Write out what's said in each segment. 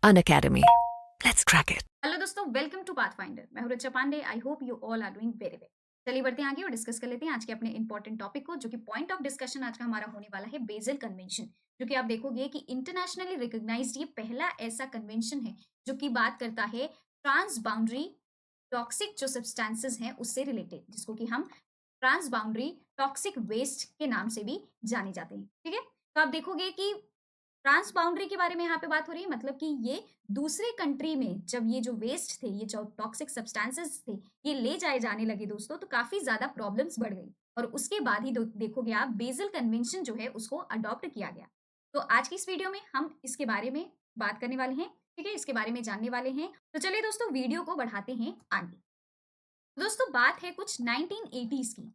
Unacademy. Let's crack it. Hello दोस्तों, welcome to Pathfinder. मैं हूं Richa Pandey. I hope you all are doing very well. चलिए बढ़ते हैं आगे और डिस्कस कर लेते हैं आज के अपने इंपॉर्टेंट टॉपिक को, जो कि पॉइंट ऑफ डिस्कशन आज का हमारा होने वाला है बेसल कन्वेंशन। जो कि आप देखोगे कि इंटरनेशनली रिकॉग्नाइज्ड ये पहला ऐसा कन्वेंशन है जो कि बात करता है ट्रांस बाउंड्री टॉक्सिक जो सब्सटेंसेस हैं उससे रिलेटेड, जिसको कि हम ट्रांस बाउंड्री टॉक्सिक वेस्ट के नाम से भी जाने जाते हैं। ठीक है, तो आप देखोगे कि ट्रांस बाउंड्री के बारे में यहाँ पे बात हो रही है, मतलब कि ये दूसरे कंट्री में जब ये जो वेस्ट थे, ये जो टॉक्सिक सब्सटेंसेस थे, ये ले जाए जाने लगे दोस्तों, तो काफी ज्यादा प्रॉब्लम्स बढ़ गई। और उसके बाद ही देखोगे आप बेसल कन्वेंशन जो है उसको अडॉप्ट किया गया। तो आज की इस वीडियो में हम इसके बारे में बात करने वाले हैं। ठीक है, इसके बारे में जानने वाले हैं। तो चलिए दोस्तों, वीडियो को बढ़ाते हैं आगे। दोस्तों, बात है कुछ 1980s की।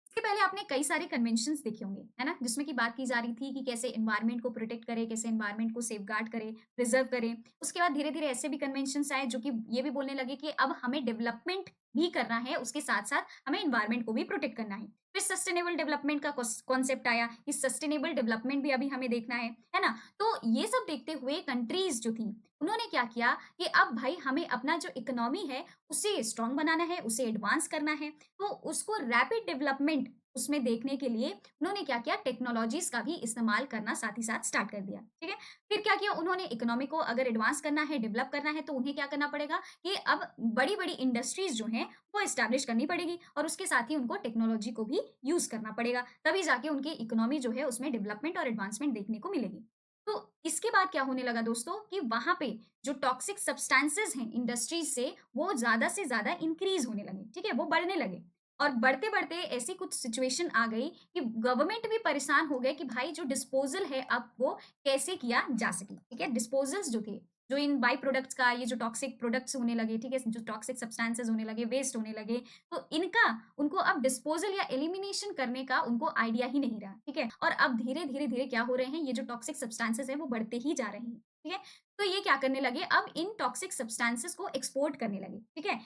इसके पहले आपने कई सारे कन्वेंशंस देखे होंगे, है ना? जिसमें की बात की जा रही थी कि कैसे एनवायरनमेंट को प्रोटेक्ट करें, कैसे एनवायरनमेंट को सेफगार्ड करें, प्रिजर्व करें। उसके बाद धीरे-धीरे ऐसे भी कन्वेंशंस आए जो कि ये भी बोलने लगे कि अब हमें डेवलपमेंट भी करना है, उसके साथ-साथ हमें एनवायरनमेंट को भी प्रोटेक्ट करना है। फिर सस्टेनेबल डेवलपमेंट का कॉन्सेप्ट आया कि सस्टेनेबल डेवलपमेंट भी अभी हमें देखना है ना? तो ये सब देखते हुए कंट्रीज जो थी, उन्होंने क्या किया कि अब भाई हमें अपना जो इकोनॉमी है, उसे स्ट्रांग बनाना है, उसे एडवांस करना है। तो उसको रैपिड डेवलपमेंट उसमें देखने के लिए उन्होंने क्या किया, टेक्नोलॉजीज का भी इस्तेमाल करना साथ ही साथ स्टार्ट कर दिया। ठीक है, फिर क्या किया उन्होंने, इकोनॉमी को अगर एडवांस करना है, डेवलप करना है, तो उन्हें क्या करना पड़ेगा कि अब बड़ी बड़ी इंडस्ट्रीज जो हैं वो एस्टैब्लिश करनी पड़ेगी, और उसके साथ ही उनको टेक्नोलॉजी को भी यूज करना पड़ेगा, तभी जाके उनकी इकोनॉमी जो है उसमें डेवलपमेंट और एडवांसमेंट देखने को मिलेगी। तो इसके बाद क्या होने लगा दोस्तों कि वहां पे जो टॉक्सिक सब्सटेंसेस हैं इंडस्ट्रीज से, वो ज्यादा से ज्यादा इंक्रीज होने लगे। ठीक है, वो बढ़ने लगे। और बढ़ते-बढ़ते ऐसी कुछ सिचुएशन आ गई कि गवर्नमेंट भी परेशान हो गए कि भाई जो डिस्पोज़ल है अब वो कैसे किया जा सके, ठीक है? डिस्पोज़ल्स जो थे, जो इन बाय प्रोडक्ट्स का ये जो टॉक्सिक प्रोडक्ट्स होने लगे, ठीक है? जो टॉक्सिक सब्सटेंसेस होने लगे, वेस्ट होने लगे, तो इनका उनको अब डिस्पोज़ल या एलिमिनेशन करने का उनको आइडिया ही नहीं रहा, ठीक है? और अब धीरे-धीरे क्या हो रहे हैं, ये जो टॉक्सिक सब्सटेंसेस हैं वो बढ़ते ही जा रहे हैं, ठीक है? तो ये क्या करने लगे, अब इन टॉक्सिक सब्सटेंसेस को एक्सपोर्ट करने लगे, ठीक है?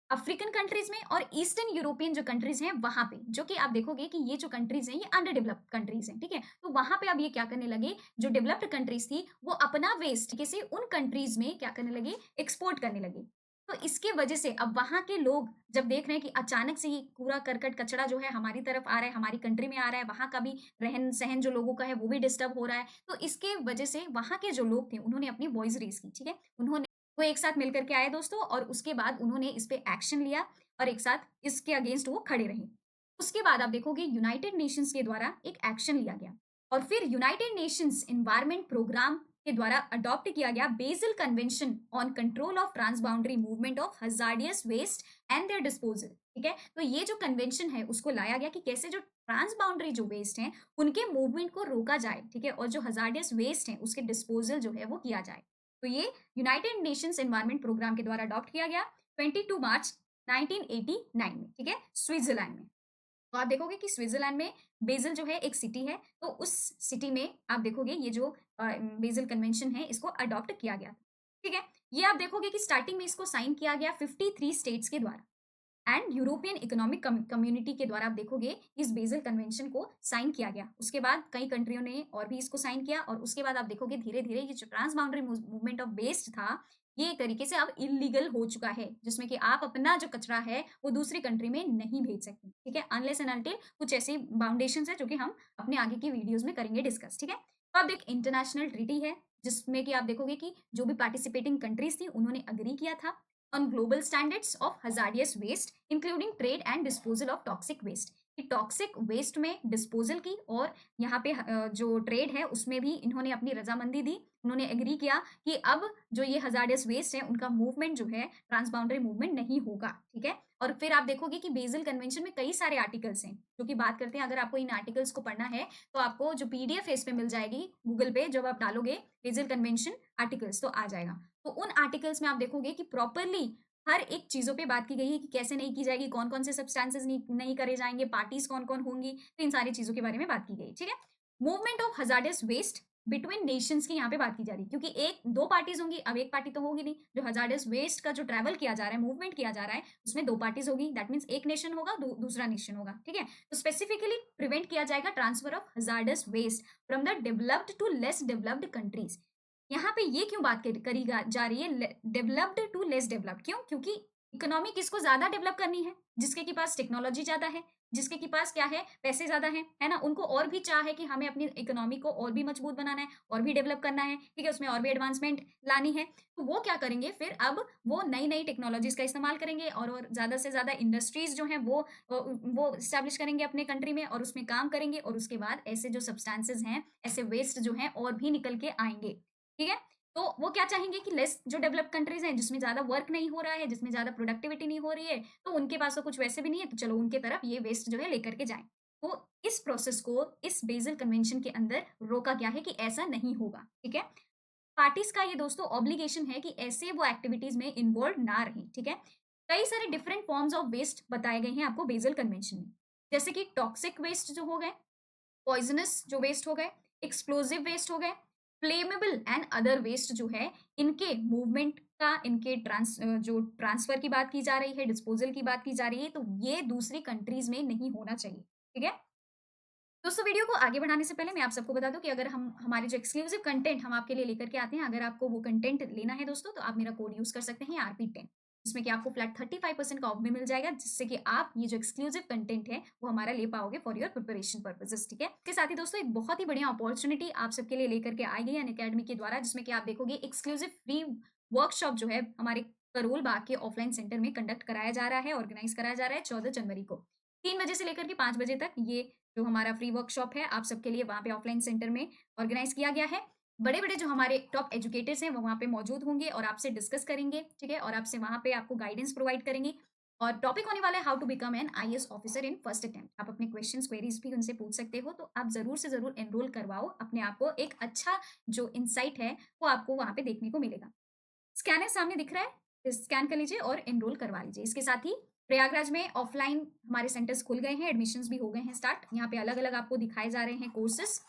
अफ्रीकन कंट्रीज में और ईस्टर्न यूरोपियन जो कंट्रीज हैं वहां पे, जो कि आप देखोगे कि ये जो कंट्रीज हैं ये अंडर डेवलप्ड कंट्रीज हैं। ठीक है, तो वहां पे अब ये क्या करने लगे, जो डेवलप्ड कंट्रीज थी वो अपना वेस्ट किसी उन कंट्रीज में क्या करने लगे, एक्सपोर्ट करने लगे। तो इसके वजह से अब वहां के लोग जब देख रहे हैं कि अचानक से ये कूड़ा करकट कचरा जो है हमारी तरफ आ रहा है, हमारी कंट्री में आ रहा है, वहां का भी रहन सहन जो लोगों का है वो भी डिस्टर्ब हो रहा है, तो इसके वजह से वहां के जो लोग थे उन्होंने अपनी वॉइस रेज की। ठीक है, उन्होंने वो एक साथ मिलकर के आए दोस्तों, और उसके बाद उन्होंने इस पे एक्शन लिया और एक साथ इसके अगेंस्ट वो खड़े रहे। उसके बाद आप देखोगे यूनाइटेड नेशंस के द्वारा एक एक्शन लिया गया, और फिर यूनाइटेड नेशंस एनवायरनमेंट प्रोग्राम के द्वारा अडॉप्ट किया गया Basel convention on control of transboundary movement of hazardous waste and their disposal. ठीक है, तो ये जो कन्वेंशन है उसको लाया गया कि कैसे जो ट्रांसबाउंडरी जो वेस्ट हैं उनके मूवमेंट को रोका जाए, ठीक है, और जो हजार्डियस वेस्ट हैं उसके डिस्पोजल जो है वो किया जाए। तो ये यूनाइटेड नेशंस एनवायरनमेंट प्रोग्राम के द्वारा अडॉप्ट किया गया 22 मार्च 1989 में, ठीक है, स्विट्जरलैंड में। तो आप देखोगे कि स्विट्जरलैंड में बेज़ल जो है एक सिटी है, तो उस सिटी में आप देखोगे ये जो बेज़ल कन्वेंशन है इसको अडॉप्ट किया गया। ठीक है? ये आप देखोगे कि स्टार्टिंग में इसको साइन किया गया 53 स्टेट्स के द्वारा, एंड यूरोपियन इकोनॉमिक कम्युनिटी के द्वारा आप देखोगे इस बेसल कन्वेंशन को साइन किया गया। उसके बाद कई कंट्रियों ने और भी इसको साइन किया, और उसके बाद आप देखोगे धीरे-धीरे ये जो transboundary movement of waste था, ये एक तरीके से अब इल्लीगल हो चुका है, जिसमें कि आप अपना जो कचरा है वो दूसरी कंट्री में नहीं भेज सकते। ठीक है? अनलेस एंड अनटिल कुछ ऐसी बाउंडेशंस है जो कि हम अपने आगे की वीडियोज़ में करेंगे डिस्कस। ठीक है? तो अब एक इंटरनेशनल ट्रीटी है, जिसमें कि आप देखोगे कि जो भी पार्टिसिपेटिंग कंट्रीज़ थी उन्होंने एग्री किया था on global standards of hazardous waste including trade and disposal of toxic waste, कि टॉक्सिक वेस्ट में डिस्पोजल की, और यहाँ पे जो ट्रेड है उसमें भी इन्होंने अपनी रजामंदी दी। उन्होंने एग्री किया कि अब जो ये हजार्डस वेस्ट है उनका मूवमेंट जो है ट्रांसबाउंडरी मूवमेंट नहीं होगा। ठीक है, और फिर आप देखोगे कि बेजल कन्वेंशन में कई सारे आर्टिकल्स हैं जो कि बात करते हैं। अगर आपको इन आर्टिकल्स को पढ़ना है तो आपको जो पीडीएफ है इस पे मिल जाएगी गूगल पे, जब आप डालोगे बेजल कन्वेंशन आर्टिकल्स तो आ जाएगा। तो उन आर्टिकल्स में आप देखोगे कि प्रॉपरली हर एक चीज़ों पे बात की गई है कि कैसे नहीं की जाएगी, कौन-कौन से सब्सटेंसेस नहीं नहीं करे जाएँगे, पार्टीज़ कौन-कौन होंगी, तो इन सारी चीज़ों के बारे में बात की गई, ठीक है? Movement of hazardous waste between nations की यहाँ पे बात की जा रही है, क्योंकि एक 2 पार्टीज़ होंगी, अब 1 पार्टी तो होगी नहीं। जो हज़ार्डस वेस्ट का जो ट्रैवल किया जा रहा है, मूवमेंट किया जा रहा है, उसमें 2 पार्टीज़ होगी, दैट मीन्स एक नेशन होगा, दूसरा नेशन होगा, ठीक है? तो स्पेसिफिकली प्रिवेंट किया जाएगा transfer of hazardous waste from the developed to less developed countries. यहाँ पे ये क्यों बात करी जा रही है डेवलप्ड टू लेस डेवलप्ड, क्यों? क्योंकि इकोनॉमी किसको ज़्यादा डेवलप करनी है? जिसके के पास टेक्नोलॉजी ज़्यादा है, जिसके के पास क्या है, पैसे ज़्यादा हैं, है ना? उनको और भी चाह है कि हमें अपनी इकोनॉमी को और भी मजबूत बनाना है, और भी डेवलप करना है, ठीक है? उसमें और भी एडवांसमेंट लानी है। तो वो क्या करेंगे फिर, अब वो नई-नई टेक्नोलॉजीज़ का इस्तेमाल करेंगे, और ज़्यादा से ज़्यादा इंडस्ट्रीज़ जो हैं वो एस्टेब्लिश करेंगे अपने कंट्री में, और उसमें काम करेंगे, और उसके बाद ऐसे जो सब्सटेंसेस हैं, ऐसे वेस्ट जो हैं और भी निकल के आएँगे, ठीक है? तो वो क्या चाहेंगे कि लेस जो डेवलप्ड कंट्रीज़ हैं, जिसमें ज़्यादा वर्क नहीं हो रहा है, जिसमें ज़्यादा प्रोडक्टिविटी नहीं हो रही है, तो उनके पास तो कुछ वैसे भी नहीं है, तो चलो उनके तरफ ये वेस्ट जो है लेकर के जाएँ। तो इस प्रोसेस को इस बेज़ल कन्वेंशन के अंदर रोका गया है कि ऐसा नहीं होगा, ठीक है? पार्टीज़ का ये दोस्तों ऑब्लिगेशन है कि ऐसे वो एक्टिविटीज़ में इन्वॉल्व ना रहें, ठीक है? कई सारे डिफरेंट फॉर्म्स ऑफ वेस्ट बताए गए हैं आपको बेज़ल कन्वेंशन में। जैसे कि टॉक्सिक वेस्ट जो हो गए, पॉइज़नस जो वेस्ट हो गए, एक्सप्लोसिव वेस्ट हो गए, फ्लेमेबल एंड अदर वेस्ट जो है, इनके मूवमेंट का, इनके जो ट्रांसफ़र की बात की जा रही है, डिस्पोज़ल की बात की जा रही है, तो ये दूसरी कंट्रीज़ में नहीं होना चाहिए, ठीक है? दोस्तों वीडियो को आगे बढ़ाने से पहले मैं आप सबको बता दूं कि अगर हम हमारे जो एक्सक्लूसिव कंटेंट हम आपके लिए लेकर के आते हैं, अगर आपको वो कंटेंट लेना है दोस्तों, तो आप मेरा कोड यूज कर सकते हैं RP10, जिसमें कि आपको फ्लैट 35% का ऑफ भी मिल जाएगा, जिससे कि आप ये जो एक्सक्लूसिव कंटेंट है वो हमारा ले पाओगे फॉर योर प्रिपरेशन पर्पजेस, ठीक है? इसके साथ ही दोस्तों एक बहुत ही बढ़िया अपॉर्चुनिटी आप सबके लिए लेकर के आई गई अनअकैडमी के द्वारा, जिसमें कि आप देखोगे एक्सक्लूसिव फ्री वर्कशॉप जो है हमारे करोल बाग के ऑफलाइन सेंटर में कंडक्ट कराया जा रहा है, ऑर्गेनाइज कराया जा रहा है 14 जनवरी को 3 बजे से लेकर के 5 बजे तक। ये जो हमारा फ्री वर्कशॉप है आप सबके लिए वहाँ पे ऑफलाइन सेंटर में ऑर्गेनाइज किया गया है। बड़े-बड़े जो हमारे टॉप एजुकेटर्स हैं वो वहाँ पे मौजूद होंगे और आपसे डिस्कस करेंगे, ठीक है? और आपसे वहाँ पे आपको गाइडेंस प्रोवाइड करेंगे, और टॉपिक होने वाला है how to become an IAS officer in first attempt. आप अपने क्वेश्चंस, क्वेरीज भी उनसे पूछ सकते हो, तो आप ज़रूर से ज़रूर एनरोल करवाओ अपने आप को। एक अच्छा जो इनसाइट है वो आपको वहाँ पे देखने को मिलेगा। स्कैनर सामने दिख रहा है, स्कैन कर लीजिए और एनरोल करवा लीजिए। इसके साथ ही प्रयागराज में ऑफलाइन हमारे सेंटर्स खुल गए हैं, एडमिशन्स भी हो गए हैं स्टार्ट। यहाँ पे अलग-अलग आपको दिखाए जा रहे हैं कोर्सेस।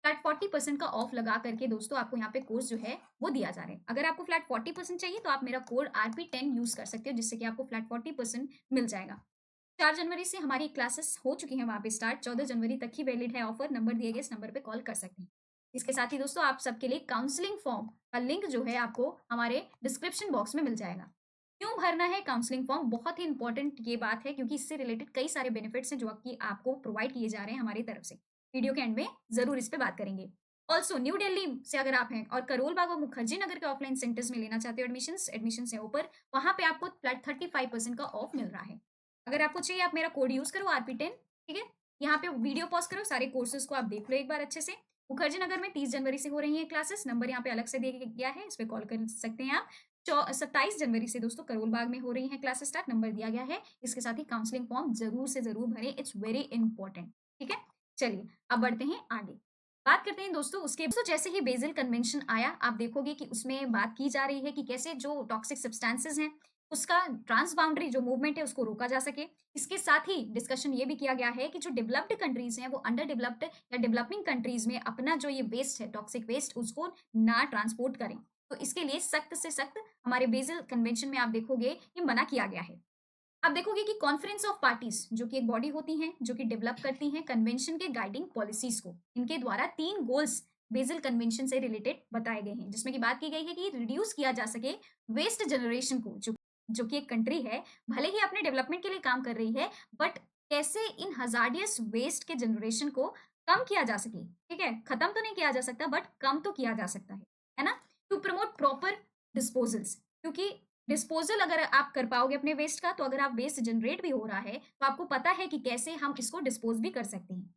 फ्लैट 40% का ऑफ लगा करके दोस्तों आपको यहाँ पे कोर्स जो है वो दिया जा रहा है। अगर आपको फ्लैट 40% चाहिए तो आप मेरा कोड RP10 यूज़ कर सकते हो, जिससे कि आपको फ्लैट 40% मिल जाएगा। 4 जनवरी से हमारी क्लासेस हो चुकी हैं वहाँ पे स्टार्ट, 14 जनवरी तक ही वैलिड है ऑफर। नंबर दिए गए इस नंबर पे कॉल कर सकते हैं। इसके साथ ही दोस्तों आप सबके लिए काउंसलिंग फॉर्म का लिंक जो है आपको हमारे डिस्क्रिप्शन बॉक्स में मिल जाएगा। क्यों भरना है काउंसलिंग फॉर्म? बहुत ही इंपॉर्टेंट ये बात है, क्योंकि इससे रिलेटेड कई सारे बेनिफिट्स हैं जो कि आपको प्रोवाइड किए जा रहे हैं हमारी तरफ से। वीडियो के एंड में ज़रूर इस पे बात करेंगे। ऑल्सो न्यू दिल्ली से अगर आप हैं और करोल बाग और मुखर्जी नगर के ऑफलाइन सेंटर्स में लेना चाहते हो एडमिशन्स, एडमिशन्स है ऊपर, वहाँ पे आपको फ्लैट 35% का ऑफ मिल रहा है। अगर आपको चाहिए आप मेरा कोड यूज़ करो RP10, ठीक है? यहाँ पे वीडियो पॉज़ करो, सारे कोर्सेज़ को आप देख लो एक बार अच्छे से। मुखर्जी नगर में 30 जनवरी से हो रही हैं क्लासेस, नंबर यहाँ पे अलग से दिया गया है, इस पे कॉल कर सकते हैं आप। 27 जनवरी से दोस्तों करोल बाग में हो रही हैं क्लासेस स्टार्ट, नंबर दिया गया है। इसके साथ ही काउंसलिंग फॉर्म ज़रूर से ज़रूर भरें, इट्स वेरी इंपॉर्टेंट, ठीक है? चलिए, अब बढ़ते हैं आगे। बात करते हैं दोस्तों उसके जैसे ही बेज़ल कन्वेंशन आया, आप देखोगे कि उसमें बात की जा रही है कि कैसे जो टॉक्सिक सब्सटेंसेज़ हैं, उसका ट्रांस बाउंड्री जो मूवमेंट है उसको रोका जा सके। इसके साथ ही डिस्कशन ये भी किया गया है कि जो डेवलप्ड कंट्रीज़ हैं वो अंडर डेवलप्ड या डेवलपिंग कंट्रीज़ में अपना जो ये वेस्ट है, टॉक्सिक वेस्ट, उसको ना ट्रांसपोर्ट करें। तो इसके लिए सख्त से सख्त हमारे बेज़ल कन्वेंशन में आप देखोगे ये मना किया गया है। आप देखोगे कि कॉन्फ्रेंस ऑफ पार्टीज जो कि एक बॉडी होती हैं जो कि डेवलप करती हैं कन्वेंशन के गाइडिंग पॉलिसीज को, इनके द्वारा 3 गोल्स बेजल कन्वेंशन से रिलेटेड बताए गए हैं, जिसमें कि बात की गई है कि रिड्यूस किया जा सके वेस्ट जनरेशन को, जो कि एक कंट्री है भले ही अपने डेवलपमेंट के लिए काम कर रही है, बट कैसे इन हजार्डियस वेस्ट के जनरेशन को कम किया जा सके, ठीक है? खत्म तो नहीं किया जा सकता बट कम तो किया जा सकता है ना? टू प्रमोट प्रॉपर डिस्पोजल्स, क्योंकि डिस्पोज़ल अगर आप कर पाओगे अपने वेस्ट का, तो अगर आप वेस्ट जनरेट भी हो रहा है, तो आपको पता है कि कैसे हम इसको डिस्पोज़ भी कर सकते हैं।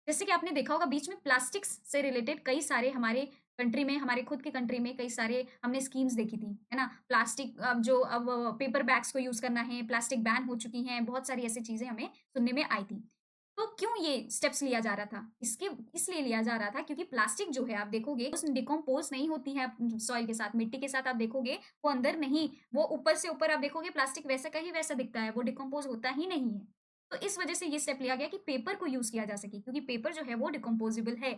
जैसे कि आपने देखा होगा बीच में प्लास्टिक्स से रिलेटेड कई सारे हमारे कंट्री में, हमारे खुद के कंट्री में कई सारे हमने स्कीम्स देखी थी, है ना? प्लास्टिक अब पेपर बैग्स को यूज़ करना है, प्लास्टिक बैन हो चुकी हैं, बहुत सारी ऐसी चीज़ें हमें सुनने में आई थी। तो क्यों ये स्टेप्स लिया जा रहा था? इसके इसलिए लिया जा रहा था क्योंकि प्लास्टिक जो है आप देखोगे उसमें डिकम्पोज़ नहीं होती है सॉइल के साथ, मिट्टी के साथ आप देखोगे वो अंदर नहीं, वो ऊपर से ऊपर आप देखोगे प्लास्टिक वैसा का ही वैसा दिखता है, वो डिकम्पोज़ होता ही नहीं है। तो इस वजह से ये स्टेप लिया गया कि पेपर को यूज़ किया जा सके, क्योंकि पेपर जो है वो डिकम्पोज़ेबल है,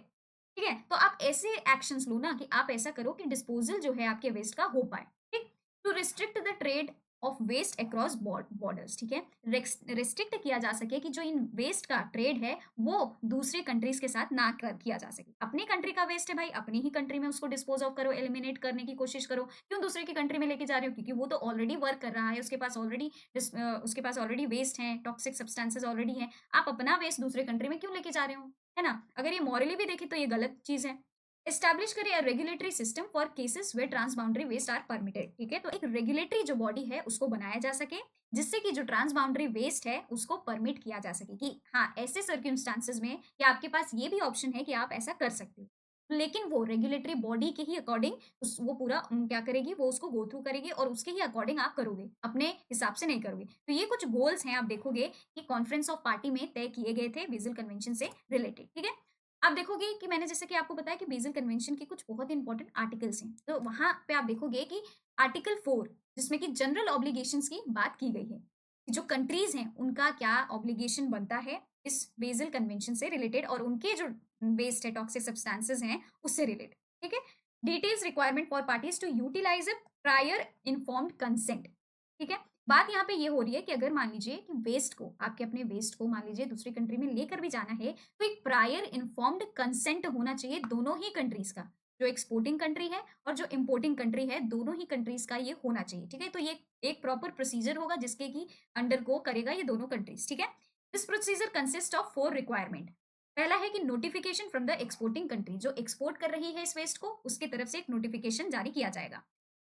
ठीक है? तो आप ऐसे एक्शंस लो ना कि आप ऐसा करो कि डिस्पोज़ल जो है आपके वेस्ट का हो पाए, ठीक? To restrict the trade of waste across borders, ठीक है। रेस्ट्रिक्ट किया जा सके कि जो इन वेस्ट का ट्रेड है वो दूसरे कंट्रीज के साथ ना किया जा सके। अपनी कंट्री का वेस्ट है भाई, अपनी ही कंट्री में उसको डिस्पोज ऑफ करो, एलिमिनेट करने की कोशिश करो। क्यों दूसरे की कंट्री में लेके जा रहे हो? क्योंकि वो तो ऑलरेडी वर्क कर रहा है, उसके पास ऑलरेडी वेस्ट है, टॉक्सिक सब्सटेंसेस ऑलरेडी है। आप अपना वेस्ट दूसरे कंट्री में क्यों लेके जा रहे हो, है ना? अगर ये मॉरली भी देखें तो ये गलत चीज है। एस्टैब्लिश करें a regulatory system for cases where transboundary waste are permitted, ठीक है। तो एक रेगुलेटरी जो बॉडी है उसको बनाया जा सके जिससे कि जो ट्रांसबाउंड्री वेस्ट है उसको परमिट किया जा सके कि हाँ, ऐसे सर्क्यूमस्टांसेस में या आपके पास ये भी ऑप्शन है कि आप ऐसा कर सकते हो। लेकिन वो रेगुलेटरी बॉडी के ही अकॉर्डिंग वो पूरा क्या करेगी, वो उसको गो थ्रू करेगी और उसके ही अकॉर्डिंग आप करोगे, अपने हिसाब से नहीं करोगे। तो ये कुछ गोल्स हैं, आप देखोगे कि कॉन्फ्रेंस ऑफ पार्टी में तय किए गए थे बेसिल कन्वेंशन से रिलेटेड, ठीक है। आप देखोगे कि मैंने जैसे कि आपको बताया कि बेसिल कन्वेंशन के कुछ बहुत ही इंपॉर्टेंट आर्टिकल्स हैं, तो वहां पे आप देखोगे कि आर्टिकल 4 जिसमें कि जनरल ऑब्लिगेशंस की बात की गई है कि जो कंट्रीज हैं उनका क्या ऑब्लिगेशन बनता है इस बेसिल कन्वेंशन से रिलेटेड और उनके जो वेस्ट है, टॉक्सिक सब्सटेंसेस हैं, उससे रिलेटेड, ठीक है। Details requirement for parties to utilize a prior informed consent, ठीक है। बात यहाँ पे ये हो रही है कि अगर मान लीजिए कि वेस्ट को, आपके अपने वेस्ट को मान लीजिए दूसरी कंट्री में लेकर भी जाना है तो एक प्रायर इन्फॉर्म्ड कंसेंट होना चाहिए दोनों ही कंट्रीज का, जो एक्सपोर्टिंग कंट्री है और जो इंपोर्टिंग कंट्री है, दोनों ही कंट्रीज का ये होना चाहिए, ठीक है। तो ये एक प्रॉपर प्रोसीजर होगा जिसके की अंडर को करेगा ये दोनों कंट्रीज, ठीक है। This procedure consist of 4 requirement. पहला है कि notification from the exporting country, जो एक्सपोर्ट कर रही है इस वेस्ट को उसकी तरफ से एक नोटिफिकेशन जारी किया जाएगा।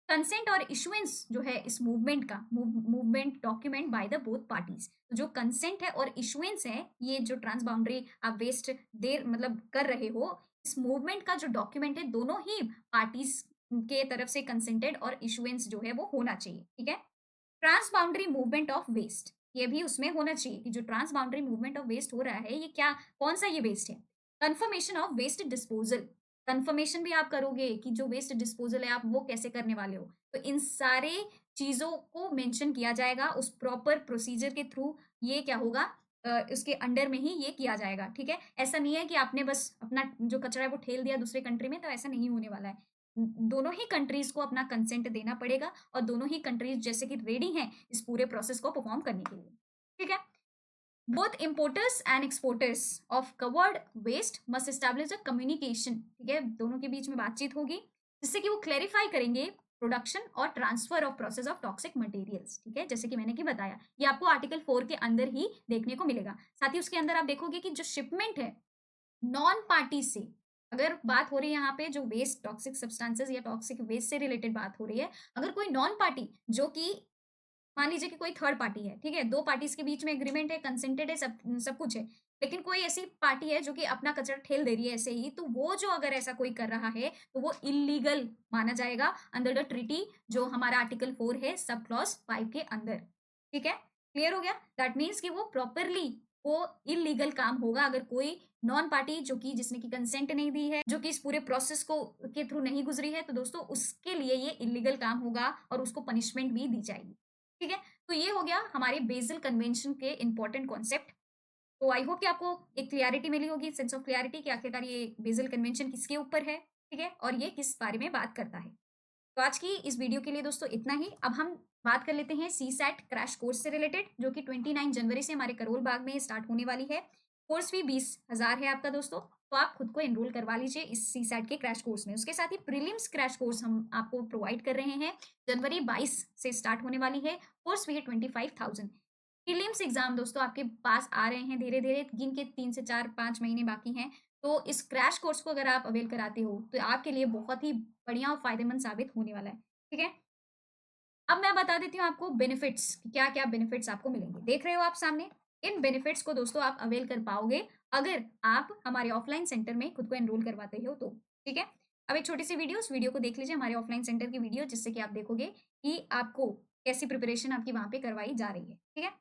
कंसेंट और इशुएंस जो है इस मूवमेंट का, movement document by the both parties. जो कंसेंट है और इशुएंस है, ये जो ट्रांस बाउंड्री आप वेस्ट देर मतलब कर रहे हो, इस मूवमेंट का जो डॉक्यूमेंट है दोनों ही पार्टीज के तरफ से कंसेंटेड और इशुएंस जो है वो होना चाहिए, ठीक है। Transboundary movement of waste, ये भी उसमें होना चाहिए कि जो transboundary movement of waste हो रहा है ये क्या, कौन सा ये वेस्ट है। Confirmation of waste disposal, confirmation भी आप करोगे कि जो वेस्ट डिस्पोजल है आप वो कैसे करने वाले हो। तो इन सारे चीजों को मेंशन किया जाएगा उस प्रॉपर प्रोसीजर के थ्रू। ये क्या होगा, उसके अंडर में ही ये किया जाएगा, ठीक है। ऐसा नहीं है कि आपने बस अपना जो कचरा है वो ठेल दिया दूसरे कंट्री में, तो ऐसा नहीं होने वाला है। दोनों ही कंट्रीज को अपना कंसेंट देना पड़ेगा और दोनों ही कंट्रीज जैसे कि रेडी हैं इस पूरे प्रोसेस को परफॉर्म करने के लिए, ठीक है। Both importers and exporters of covered waste must establish a communication, ठीक है। दोनों के बीच में बातचीत होगी जिससे कि वो क्लैरिफाई करेंगे प्रोडक्शन और transfer of process of toxic materials, ठीक है। जैसे कि मैंने की बताया, ये आपको आर्टिकल 4 के अंदर ही देखने को मिलेगा। साथ ही उसके अंदर आप देखोगे कि जो शिपमेंट है नॉन पार्टी से, अगर बात हो रही है यहाँ पे जो वेस्ट टॉक्सिक सब्सटेंसेस या टॉक्सिक वेस्ट से रिलेटेड बात हो रही है, अगर कोई नॉन पार्टी जो कि मान लीजिए कि कोई थर्ड पार्टी है, ठीक है, दो पार्टीज के बीच में एग्रीमेंट है, कंसेंटेड है, सब सब कुछ है, लेकिन कोई ऐसी पार्टी है जो कि अपना कचरा ठेल दे रही है ऐसे ही, तो वो जो अगर ऐसा कोई कर रहा है तो वो इलीगल माना जाएगा अंडर द ट्रीटी, जो हमारा आर्टिकल 4 है सब क्लॉज 5 के अंदर, ठीक है। क्लियर हो गया? दैट मीन्स कि वो प्रॉपरली वो इलीगल काम होगा अगर कोई नॉन पार्टी जो कि जिसने की कंसेंट नहीं दी है, जो कि इस पूरे प्रोसेस को के थ्रू नहीं गुजरी है, तो दोस्तों उसके लिए ये इलीगल काम होगा और उसको पनिशमेंट भी दी जाएगी, ठीक है। तो ये हो गया हमारे बेसिल कन्वेंशन के इंपॉर्टेंट कॉन्सेप्ट। तो आई होप कि आपको एक क्लियरिटी मिली होगी, सेंस ऑफ क्लियरिटी कि आखिरकार ये बेसिल कन्वेंशन किसके ऊपर है, ठीक है, और ये किस बारे में बात करता है। तो आज की इस वीडियो के लिए दोस्तों इतना ही। अब हम बात कर लेते हैं सी सैट क्रैश कोर्स से रिलेटेड, जो कि 29 जनवरी से हमारे करोल बाग में स्टार्ट होने वाली है। कोर्स फी 20,000 है आपका दोस्तों, तो आप खुद को एनरोल करवा लीजिए इस सी सैट के क्रैश कोर्स में। उसके साथ ही प्रीलिम्स क्रैश कोर्स हम आपको प्रोवाइड कर रहे हैं, जनवरी 22 से स्टार्ट होने वाली है। कोर्स फी है 25,000। प्रीलिम्स एग्जाम दोस्तों आपके पास आ रहे हैं धीरे धीरे, जिनके 3 से 4-5 महीने बाकी हैं। तो इस क्रैश कोर्स को अगर आप अवेल कराते हो तो आपके लिए बहुत ही बढ़िया और फायदेमंद साबित होने वाला है, ठीक है। अब मैं बता देती हूँ आपको बेनिफिट्स, क्या क्या बेनिफिट्स आपको मिलेंगे। देख रहे हो आप सामने, इन बेनिफिट्स को दोस्तों आप अवेल कर पाओगे अगर आप हमारे ऑफलाइन सेंटर में खुद को एनरोल करवाते हो तो, ठीक है। अब एक छोटी सी वीडियो, उस वीडियो को देख लीजिए, हमारे ऑफलाइन सेंटर की वीडियो, जिससे कि आप देखोगे कि आपको कैसी प्रिपरेशन आपकी वहां पे करवाई जा रही है, ठीक है।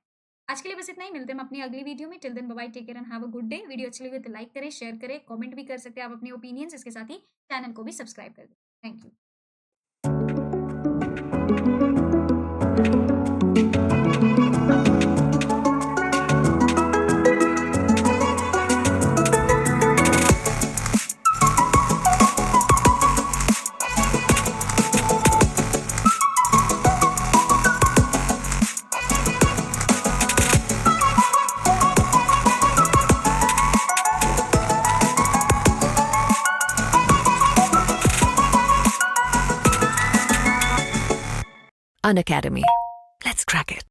आज के लिए बस इतना ही, मिलते हैं हम अपनी अगली वीडियो में। Till then bye bye, take care and have a good day. Video अच्छी लगी तो लाइक करें, शेयर करें, कमेंट भी कर सकते हैं आप अपने ओपिनियंस। इसके साथ ही चैनल को भी सब्सक्राइब कर दें। Thank you. An academy. Let's crack it.